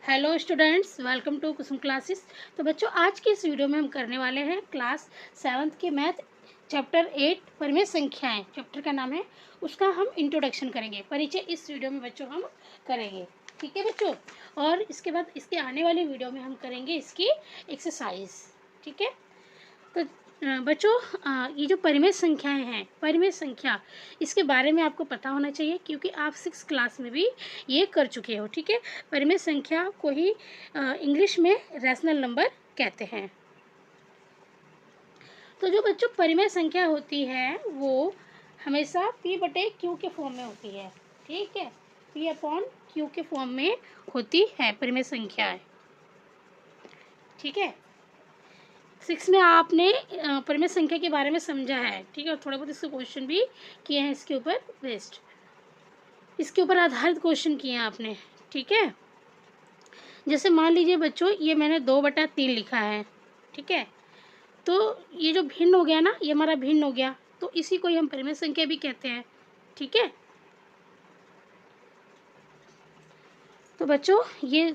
Hello students, welcome to Kusum classes. तो बच्चों, आज की इस वीडियो में हम करने वाले हैं क्लास 7th के मैथ चैप्टर 8 परिमेय संख्याएं। चैप्टर का नाम है, उसका हम इंट्रोडक्शन करेंगे। परिचय इस वीडियो में बच्चों हम करेंगे, ठीक है बच्चों। और इसके बाद इसके आने वाली वीडियो में हम करेंगे इसकी एक्सरसाइज, ठीक है। तो बच्चों, ये जो परिमेय संख्याएं हैं, परिमेय संख्या, इसके बारे में आपको पता होना चाहिए क्योंकि आप 6 क्लास में भी ये कर चुके हो, ठीक है। परिमेय संख्या को ही इंग्लिश में रैशनल नंबर कहते हैं। तो जो बच्चों परिमेय संख्या होती है वो हमेशा P/Q के फॉर्म में होती है, ठीक है। P/Q के फॉर्म में होती है परिमेय संख्याएं, ठीक है। 6 में आपने परिमेय संख्या के बारे में समझा है, ठीक है। और थोड़ा बहुत इसके क्वेश्चन भी किए हैं इसके ऊपर बेस्ड, इसके ऊपर आधारित क्वेश्चन किए हैं आपने, ठीक है। जैसे मान लीजिए बच्चों, ये मैंने 2/3 लिखा है, ठीक है। तो ये जो भिन्न हो गया ना, ये हमारा भिन्न हो गया, तो इसी को ही हम परिमेय संख्या भी कहते हैं, ठीक है। तो बच्चों, ये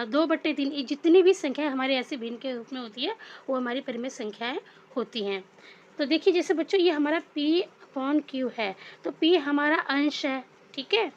2/3 ये जितनी भी संख्याएं हमारे ऐसे भिन्न के रूप में होती है वो हमारी परिमेय संख्याएं होती हैं। तो देखिए, जैसे बच्चों ये हमारा P/Q है, तो P हमारा अंश है, ठीक है।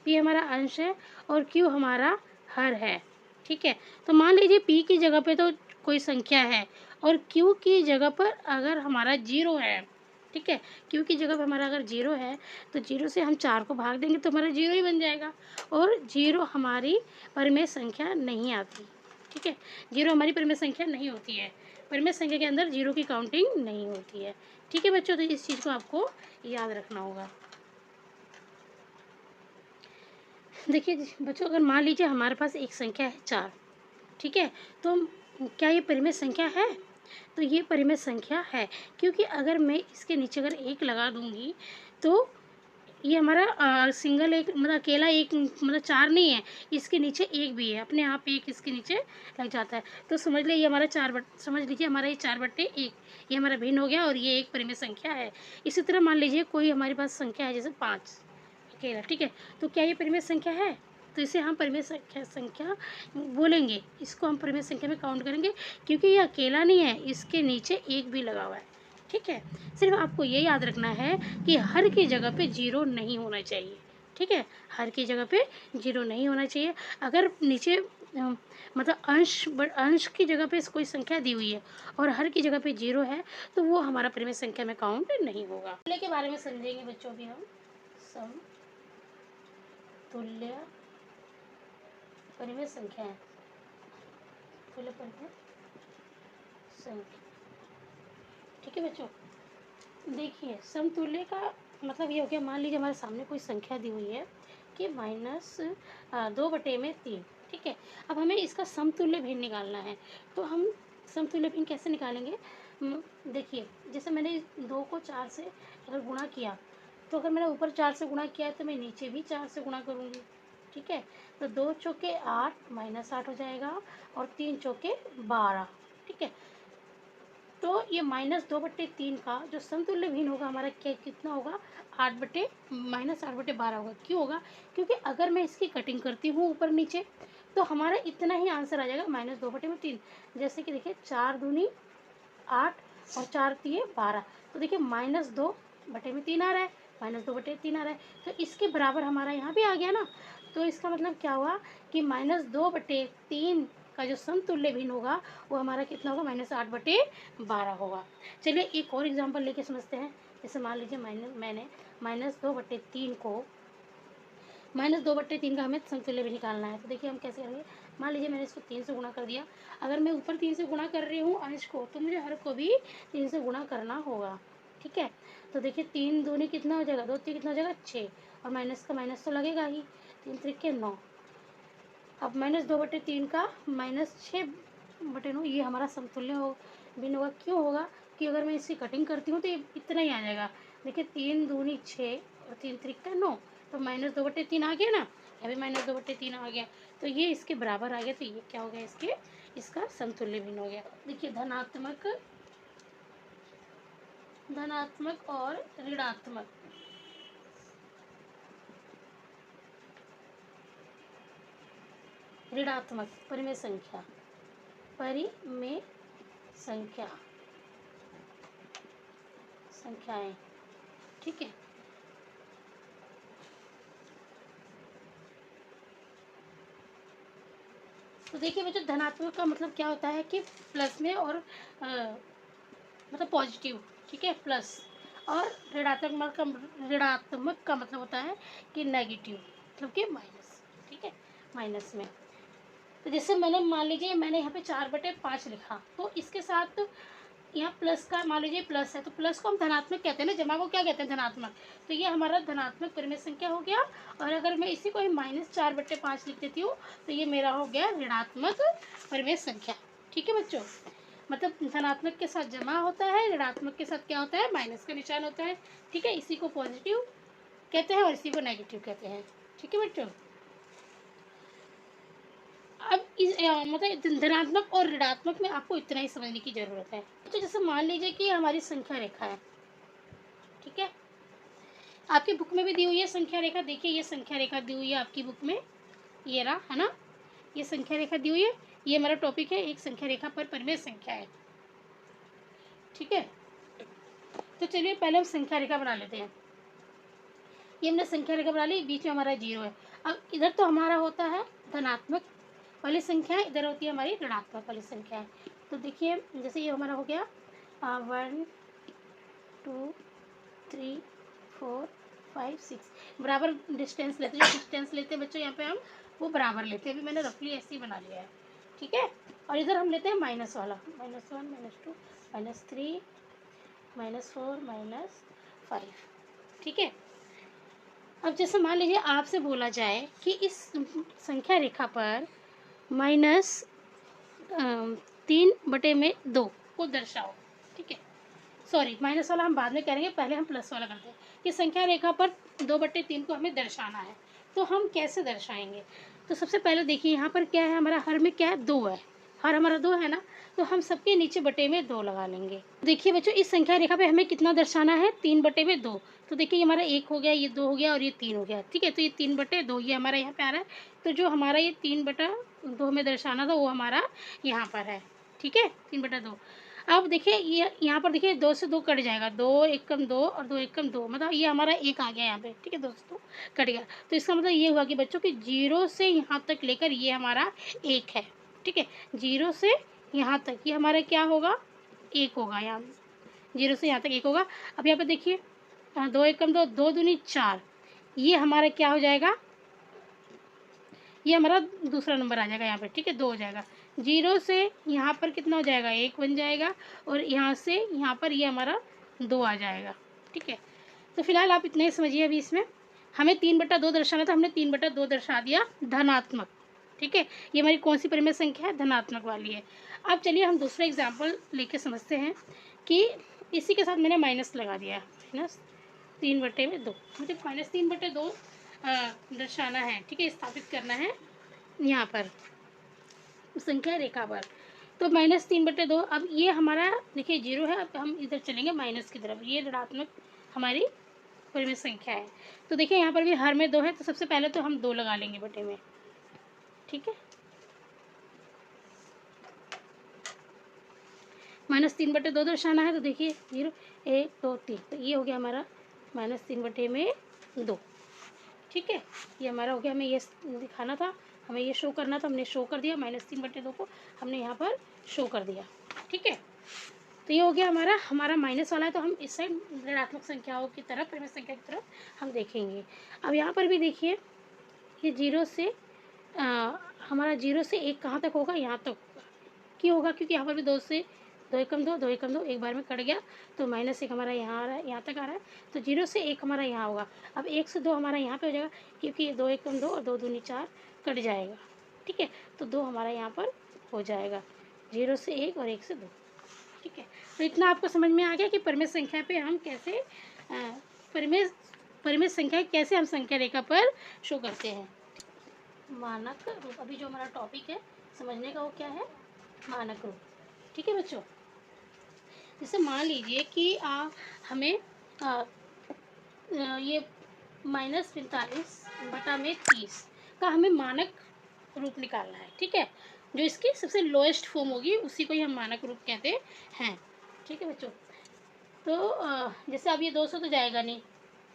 P हमारा अंश है और Q हमारा हर है, ठीक है। तो मान लीजिए P की जगह पे तो कोई संख्या है और Q की जगह पर अगर हमारा 0 है, ठीक है। Q की जगह पर हमारा अगर 0 है तो 0 से हम 4 को भाग देंगे तो हमारा 0 ही बन जाएगा, और 0 हमारी परिमेय संख्या नहीं आती, ठीक है। 0 हमारी परिमेय संख्या नहीं होती है, परिमेय संख्या के अंदर 0 की काउंटिंग नहीं होती है, ठीक है बच्चों। तो इस चीज़ को आपको याद रखना होगा। देखिए बच्चों, अगर मान लीजिए हमारे पास एक संख्या है 4, ठीक है। तो क्या ये परिमेय संख्या है? तो ये परिमेय संख्या है, क्योंकि अगर मैं इसके नीचे अगर 1 लगा दूंगी तो ये हमारा सिंगल एक मतलब अकेला एक मतलब 4 नहीं है, इसके नीचे 1 भी है, अपने आप 1 इसके नीचे लग जाता है। तो समझ लीजिए हमारा समझ लीजिए हमारा ये 4/1 ये हमारा भिन्न हो गया और ये एक परिमेय संख्या है। इसी तरह मान लीजिए कोई हमारे पास संख्या है जैसे 5 अकेला, ठीक है। तो क्या ये परिमेय संख्या है? तो इसे हम परिमेय संख्या बोलेंगे, इसको हम परिमेय संख्या में काउंट करेंगे, क्योंकि ये अकेला नहीं है, इसके नीचे 1 भी लगा हुआ है, ठीक है। सिर्फ आपको ये याद रखना है कि हर की जगह पे 0 नहीं होना चाहिए, ठीक है। हर की जगह पे 0 नहीं होना चाहिए। अगर नीचे मतलब अंश की जगह पे कोई संख्या दी हुई है और हर की जगह पे 0 है तो वो हमारा परिमेय संख्या में काउंट नहीं होगा। तुल्य के बारे में समझेंगे बच्चों भी हम। समतुल्य परिमेय संख्याएं, तुल्य परिमेय संख्या, ठीक है बच्चों। देखिए, समतुल्य का मतलब ये हो गया, मान लीजिए हमारे सामने कोई संख्या दी हुई है कि -2/3, ठीक है। अब हमें इसका समतुल्य भिन्न निकालना है, तो हम समतुल्य भिन्न कैसे निकालेंगे? देखिए, जैसे मैंने 2 को 4 से अगर गुणा किया, तो अगर मैंने ऊपर 4 से गुणा किया है तो मैं नीचे भी 4 से गुणा करूँगी, ठीक है। तो 2 चौके 8 -8 हो जाएगा और 3 चौके 12, ठीक है। तो ये -2/3 का जो समतुल्य भिन्न होगा हमारा क्या कितना होगा? 8/12 होगा। क्यों होगा? क्योंकि अगर मैं इसकी कटिंग करती हूँ ऊपर नीचे तो हमारा इतना ही आंसर आ जाएगा, -2/3। जैसे कि देखिए, 4 दूनी 8 और 4 तिये 12, तो देखिए -2/3 आ रहा है, -2/3 आ रहा है। तो इसके बराबर हमारा यहाँ भी आ गया ना। तो इसका मतलब क्या हुआ कि -2/3 का जो समतुल्य भिन्न होगा वो हमारा कितना होगा? -8/12 होगा। चलिए एक और एग्जांपल लेके समझते हैं। जैसे मान लीजिए मैंने -2/3 को -2/3 का हमें समतुल्य भी निकालना है। तो देखिए हम कैसे करेंगे। मान लीजिए मैंने इसको 3 से गुणा कर दिया। अगर मैं ऊपर 3 से गुणा कर रही हूँ अंश को, तो मुझे हर को भी 3 से गुणा करना होगा, ठीक है। तो देखिए 3 दूनी कितना हो जाएगा? 2 3 कितना हो जाएगा? 6, और माइनस का माइनस तो लगेगा ही, 3 त्रिके 9। अब -2/3 का -6/9 ये हमारा समतुल्य हो भिन्न होगा। क्यों होगा? कि अगर मैं इसकी कटिंग करती हूँ तो ये इतना ही आ जाएगा। देखिए 3 दूनी 6 और 3 त्रिका 9, तो -2/3 आ गया ना, अभी -2/3 आ गया, तो ये इसके बराबर आ गया। तो ये क्या हो गया? इसका समतुल्य भिन्न हो गया। देखिए धनात्मक और ऋणात्मक, ऋणात्मक परिमेय संख्या, परिमेय संख्या, संख्याएं, ठीक है। तो देखिए बच्चों, धनात्मक का मतलब क्या होता है कि प्लस में और मतलब पॉजिटिव, ठीक है, प्लस। और ऋणात्मक का मतलब होता है कि नेगेटिव, मतलब कि माइनस, ठीक है, माइनस में। तो जैसे मैंने मान लीजिए मैंने यहाँ पे 4/5 लिखा, तो इसके साथ तो यहाँ प्लस का, मान लीजिए प्लस है तो प्लस को हम धनात्मक कहते हैं ना, जमा को क्या कहते हैं, धनात्मक। तो ये हमारा धनात्मक परिमेय संख्या हो गया। और अगर मैं इसी को -4/5 लिख देती हूँ तो ये मेरा हो गया ऋणात्मक परिमेय संख्या, ठीक है बच्चों। मतलब धनात्मक के साथ जमा होता है, ऋणात्मक के साथ क्या होता है, माइनस का निशान होता है, ठीक है। इसी को पॉजिटिव कहते हैं और इसी को नेगेटिव कहते हैं, ठीक है बच्चों। अब इस मतलब धनात्मक और ऋणात्मक में आपको इतना ही समझने की ज़रूरत है। तो जैसे मान लीजिए कि हमारी संख्या रेखा है, ठीक है, आपकी बुक में भी दी हुई है संख्या रेखा। देखिए ये संख्या रेखा दी हुई है आपकी बुक में, ये रहा, है ना, ये संख्या रेखा दी हुई है। ये हमारा टॉपिक है, एक संख्या रेखा पर परिमेय संख्या है, ठीक है। तो चलिए पहले हम संख्या रेखा बना लेते हैं। ये हमने संख्या रेखा बना ली, बीच में हमारा 0 है। अब इधर तो हमारा होता है धनात्मक वाली संख्या, इधर होती है हमारी ऋणात्मक वाली संख्या है। तो देखिए जैसे ये हमारा हो गया 1 2 3 4 5 6, बराबर डिस्टेंस लेते हैं। जो डिस्टेंस लेते हैं बच्चों यहाँ पे हम वो बराबर लेते हैं। अभी मैंने रफली ऐसे ही बना लिया है, ठीक है। और इधर हम लेते हैं माइनस वाला, -1 -2 -3 -4 -5, ठीक है। अब जैसे मान लीजिए आपसे बोला जाए कि इस संख्या रेखा पर माइनस 3/2 को दर्शाओ, ठीक है। सॉरी, माइनस वाला हम बाद में करेंगे, पहले हम प्लस वाला करते हैं कि संख्या रेखा पर 2/3 को हमें दर्शाना है। तो हम कैसे दर्शाएंगे? तो सबसे पहले देखिए यहाँ पर क्या है, हमारा हर में क्या है, 2 है, हर हमारा 2 है ना, तो हम सबके नीचे बटे में 2 लगा लेंगे। देखिए बच्चों, इस संख्या रेखा पे हमें कितना दर्शाना है, 3/2। तो देखिए ये हमारा 1 हो गया, ये 2 हो गया और ये 3 हो गया, ठीक है। तो ये 3/2 ये हमारा यहाँ पे आ रहा है। तो जो हमारा ये 3/2 में दर्शाना था वो हमारा यहाँ पर है, ठीक है, 3/2। अब देखिए ये यहाँ पर देखिए 2 से 2 कट जाएगा, 2 1 कम 2 और 2 1 कम 2, मतलब ये हमारा 1 आ गया यहाँ पे, ठीक है, 2 से 2 कट गया। तो इसका मतलब ये हुआ कि बच्चों कि 0 से यहाँ तक लेकर ये हमारा 1 है, ठीक है। 0 से यहाँ तक ये हमारा क्या होगा, 1 होगा, यहाँ 0 से यहाँ तक 1 होगा। अब यहाँ पे देखिए 2 1 कम 2, 2 दूनी 4, ये हमारा क्या हो जाएगा, ये हमारा दूसरा नंबर आ जाएगा यहाँ पे, ठीक है, 2 हो जाएगा। 0 से यहाँ पर कितना हो जाएगा, 1 बन जाएगा। और यहाँ से यहाँ पर ये हमारा 2 आ जाएगा, ठीक है। तो फिलहाल आप इतना ही समझिए। अभी इसमें हमें 3/2 दर्शाना था, हमने 3/2 दर्शा दिया धनात्मक, ठीक है। ये हमारी कौन सी परिमेय संख्या है, धनात्मक वाली है। अब चलिए हम दूसरा एग्जाम्पल लेके समझते हैं कि इसी के साथ मैंने माइनस लगा दिया, -3/2, मुझे -3/2 दर्शाना है, ठीक है, स्थापित करना है यहाँ पर संख्या रेखा पर। तो -3/2, अब ये हमारा देखिए 0 है। अब हम इधर चलेंगे माइनस की तरफ, ये ऋणात्मक हमारी परिमेय संख्या है। तो देखिए यहाँ पर भी हर में 2 है, तो सबसे पहले तो हम 2 लगा लेंगे बटे में, ठीक है। -3/2 दर्शाना है, तो देखिए 0 1 2 3, तो ये हो गया हमारा -3/2, ठीक है। ये हमारा हो गया, हमें ये दिखाना था, हमें ये शो करना था, हमने शो कर दिया। -3/2 को हमने यहाँ पर शो कर दिया, ठीक है। तो ये हो गया हमारा माइनस वाला है। तो हम इस साइड ऋणात्मक संख्याओं की तरफ, परिमेय संख्या की तरफ हम देखेंगे। अब यहाँ पर भी देखिए ये 0 से हमारा 0 से 1 कहाँ तक होगा, यहाँ तक होगा। क्यों होगा, क्योंकि यहाँ पर भी 2 से 2 एकम 2 2 एकम 2 एक बार में कट गया, तो -1 हमारा यहाँ आ रहा है, यहाँ तक आ रहा है। तो 0 से 1 हमारा यहाँ होगा। अब 1 से 2 हमारा यहाँ पे हो जाएगा, क्योंकि 2 एकम 2 और 2 दूनी 4 कट जाएगा, ठीक है। तो 2 हमारा यहाँ पर हो जाएगा, 0 से 1 और 1 से 2, ठीक है। तो इतना आपको समझ में आ गया कि परिमेय संख्या पे हम कैसे परिमेय संख्या कैसे हम संख्या रेखा पर शो करते हैं। मानक रूप, अभी जो हमारा टॉपिक है समझने का वो क्या है, मानक रूप, ठीक है बच्चों। जैसे मान लीजिए कि हमें ये -45/30 का हमें मानक रूप निकालना है, ठीक है। जो इसकी सबसे लोएस्ट फॉर्म होगी उसी को ही हम मानक रूप कहते हैं, ठीक है बच्चों। तो जैसे अब ये 200 तो जाएगा नहीं,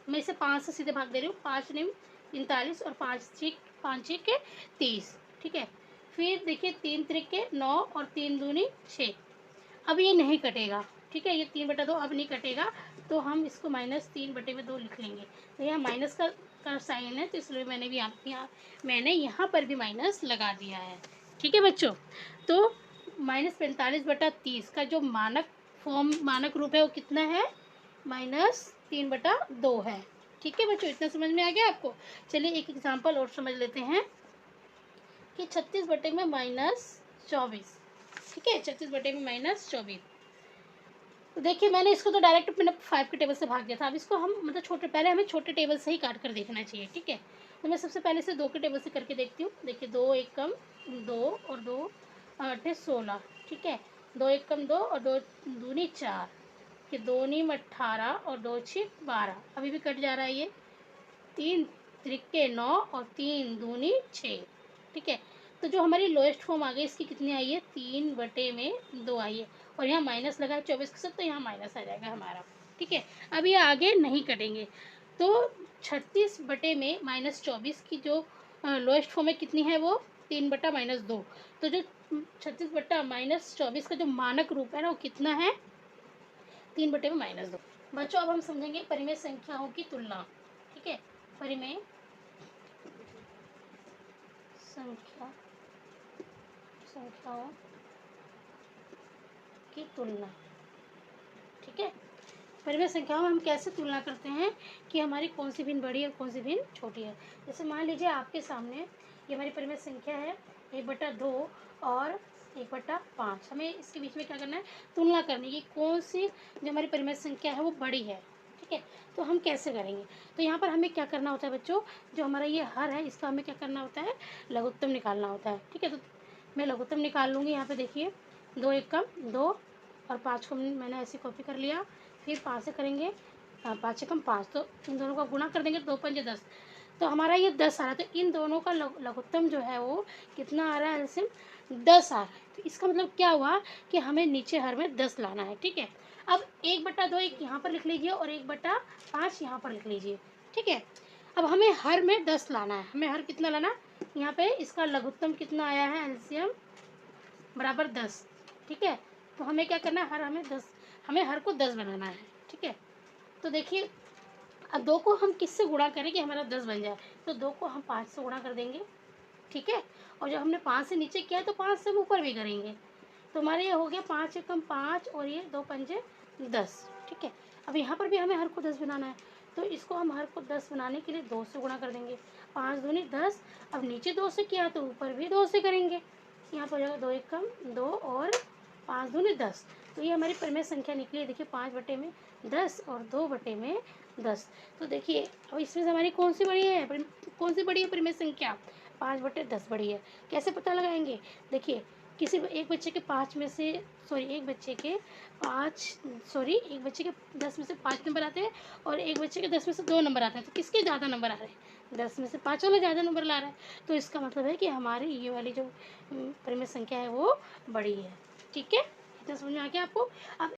मैं इसे 5 से सीधे भाग दे रही हूँ। 5 निम 45 और 5 के 30, ठीक है। फिर देखिए 3 त्रिके 9 और 3 दूनी 6। अब ये नहीं कटेगा, ठीक है, ये 3/2 अब नहीं कटेगा, तो हम इसको -3/2 लिख लेंगे। तो यहाँ माइनस का साइन है, तो इसलिए मैंने भी यहाँ पर भी माइनस लगा दिया है, ठीक है बच्चों। तो -45/30 का जो मानक रूप है वो कितना है, -3/2 है, ठीक है बच्चों। इतना समझ में आ गया आपको। चलिए एक एग्जांपल और समझ लेते हैं कि 36/-24, ठीक है, 36/-24। तो देखिए मैंने इसको तो डायरेक्ट मैंने 5 के टेबल से भाग दिया था। अब इसको हम मतलब पहले हमें छोटे टेबल से ही काट कर देखना चाहिए, ठीक है। तो मैं सबसे पहले से 2 के टेबल से करके देखती हूँ। देखिए 2 1 कम 2 और 2 8 16, ठीक है। 2 1 कम 2 और 2 दूनी 4, कि 2 नीम 18 और 2 6 12। अभी भी कट जा रहा है ये। 3 त्रिके 9 और 3 दूनी 6, ठीक है। तो जो हमारी लोएस्ट फॉर्म आ गई इसकी कितनी आई है, 3/2 आई है। और यहाँ माइनस लगा है 24 के साथ, तो यहाँ माइनस आ जाएगा हमारा, ठीक है। अब ये आगे नहीं कटेंगे। तो 36/-24 की जो लोएस्ट फॉर्म है कितनी है, वो 3/-2। तो जो 36/-24 का जो मानक रूप है ना वो कितना है, 3/-2। बच्चों अब हम समझेंगे परिमेय संख्याओं की तुलना, ठीक है। परिमेय संख्याओं की तुलना, ठीक है। परिमेय संख्याओं में हम कैसे तुलना करते हैं कि हमारी कौन सी भिन्न बड़ी और कौन सी भिन्न छोटी है। जैसे मान लीजिए आपके सामने ये हमारी परिमेय संख्या है 1/2 और 1/5। हमें इसके बीच में क्या करना है, तुलना करनी है कि कौन सी जो हमारी परिमेय संख्या है वो बड़ी है, ठीक है। तो हम कैसे करेंगे, तो यहाँ पर हमें क्या करना होता है बच्चों, जो हमारा ये हर है इसका हमें क्या करना होता है, लघुत्तम निकालना होता है, ठीक है। तो मैं लघुत्तम निकाल लूँगी। यहाँ पे देखिए 2 1 कम 2 और 5 को मैंने ऐसे कॉपी कर लिया। फिर 5 से करेंगे 5 से कम 5, तो इन दोनों का गुणा कर देंगे, 2 पंजे 10, तो हमारा ये 10 आ रहा है। तो इन दोनों का लघुत्तम जो है वो कितना आ रहा है, एलसीएम 10 आ रहा है। तो इसका मतलब क्या हुआ कि हमें नीचे हर में 10 लाना है, ठीक है। अब 1/2 एक यहाँ पर लिख लीजिए और 1/5 यहाँ पर लिख लीजिए, ठीक है। अब हमें हर में 10 लाना है। हमें हर कितना लाना, यहाँ पे इसका लघुत्तम कितना आया है, एलसीएम बराबर 10, ठीक है। तो हमें क्या करना है, हमें हर को 10 बनाना है, ठीक है। तो देखिए अब 2 को हम किससे गुणा करें कि हमारा 10 बन जाए, तो 2 को हम 5 से गुणा कर देंगे, ठीक है। और जब हमने 5 से नीचे किया है तो 5 से हम ऊपर भी करेंगे। तो हमारे ये हो गया 5 एकम 5 और ये 2 पंजे 10, ठीक है। अब यहाँ पर भी हमें हर को 10 बनाना है, तो इसको हम हर को 10 बनाने के लिए 2 से गुणा कर देंगे। 5 दूनी 10। अब नीचे 2 से किया तो ऊपर भी 2 से करेंगे। यहाँ पर हो जाएगा 2 एकम 2 और 5 दूनी 10। तो ये हमारी परिमेय संख्या निकली है। देखिए 5/10 और 2/10। तो देखिए अब इसमें से हमारी कौन सी बड़ी है, परिमेय संख्या, 5/10 बड़ी है। कैसे पता लगाएंगे, देखिए एक बच्चे के 5 में से एक बच्चे के 10 में से 5 नंबर आते हैं और एक बच्चे के 10 में से 2 नंबर आते हैं। तो किसके ज़्यादा नंबर आ रहे हैं, 10 में से 5 वाला ज़्यादा नंबर ला रहा है। तो इसका मतलब है कि हमारी ये वाली जो परिमेय संख्या है वो बड़ी है, ठीक है। इतना समझ में आ गया आपको। अब